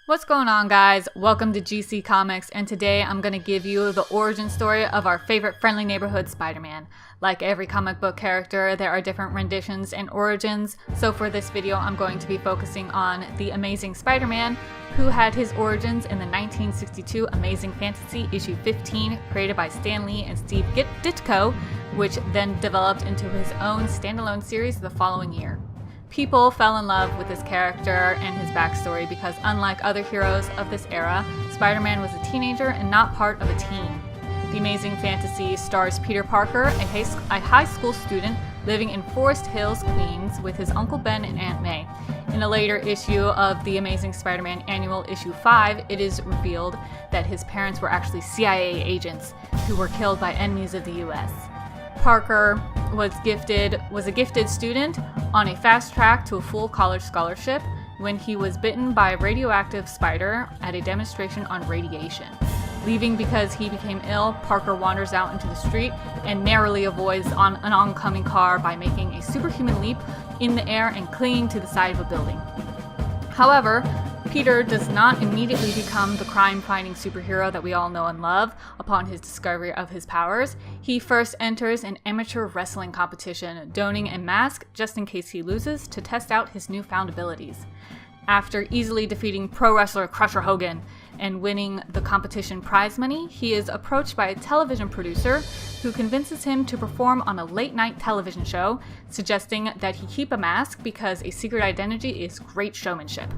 What's going on, guys? Welcome to GC Comics, and today I'm going to give you the origin story of our favorite friendly neighborhood Spider-Man. Like every comic book character, there are different renditions and origins, so for this video I'm going to be focusing on the Amazing Spider-Man, who had his origins in the 1962 Amazing Fantasy issue 15, created by Stan Lee and Steve Ditko, which then developed into his own standalone series the following year. People fell in love with this character and his backstory because, unlike other heroes of this era, Spider-Man was a teenager and not part of a team. The Amazing Fantasy stars Peter Parker, a high school student living in Forest Hills, Queens, with his Uncle Ben and Aunt May. In a later issue of the Amazing Spider-Man Annual Issue 5, it is revealed that his parents were actually CIA agents who were killed by enemies of the US. Parker was a gifted student on a fast track to a full college scholarship when he was bitten by a radioactive spider at a demonstration on radiation. Leaving because he became ill, Parker wanders out into the street and narrowly avoids an oncoming car by making a superhuman leap in the air and clinging to the side of a building. However, Peter does not immediately become the crime-fighting superhero that we all know and love upon his discovery of his powers. He first enters an amateur wrestling competition, donning a mask just in case he loses to test out his newfound abilities. After easily defeating pro wrestler Crusher Hogan and winning the competition prize money, he is approached by a television producer who convinces him to perform on a late-night television show, suggesting that he keep a mask because a secret identity is great showmanship.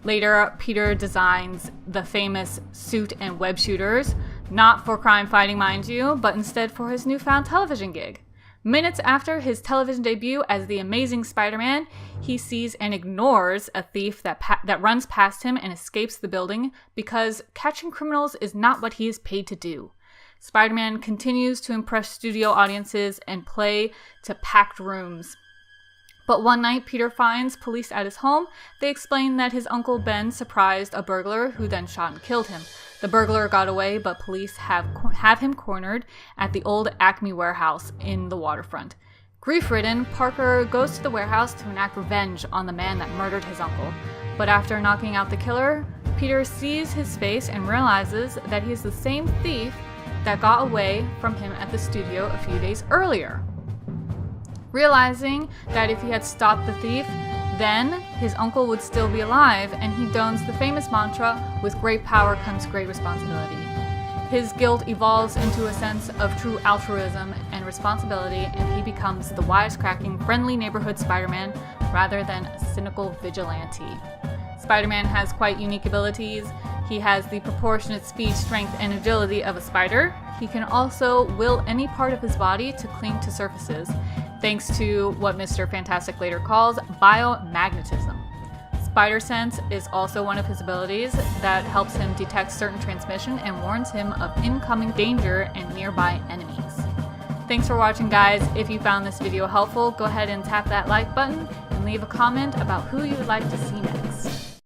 Later, Peter designs the famous suit and web shooters, not for crime fighting, mind you, but instead for his newfound television gig. Minutes after his television debut as the Amazing Spider-Man, he sees and ignores a thief that runs past him and escapes the building because catching criminals is not what he is paid to do. Spider-Man continues to impress studio audiences and play to packed rooms. But one night, Peter finds police at his home. They explain that his Uncle Ben surprised a burglar who then shot and killed him. The burglar got away, but police have him cornered at the old Acme warehouse in the waterfront. Grief-ridden, Parker goes to the warehouse to enact revenge on the man that murdered his uncle. But after knocking out the killer, Peter sees his face and realizes that he is the same thief that got away from him at the studio a few days earlier. Realizing that if he had stopped the thief, then his uncle would still be alive, and he dons the famous mantra, "With great power comes great responsibility." His guilt evolves into a sense of true altruism and responsibility, and he becomes the wisecracking, friendly neighborhood Spider-Man rather than a cynical vigilante. Spider-Man has quite unique abilities. He has the proportionate speed, strength, and agility of a spider. He can also will any part of his body to cling to surfaces, thanks to what Mr. Fantastic later calls biomagnetism. Spider Sense is also one of his abilities that helps him detect certain transmission and warns him of incoming danger and nearby enemies. Thanks for watching, guys. If you found this video helpful, go ahead and tap that like button and leave a comment about who you would like to see next.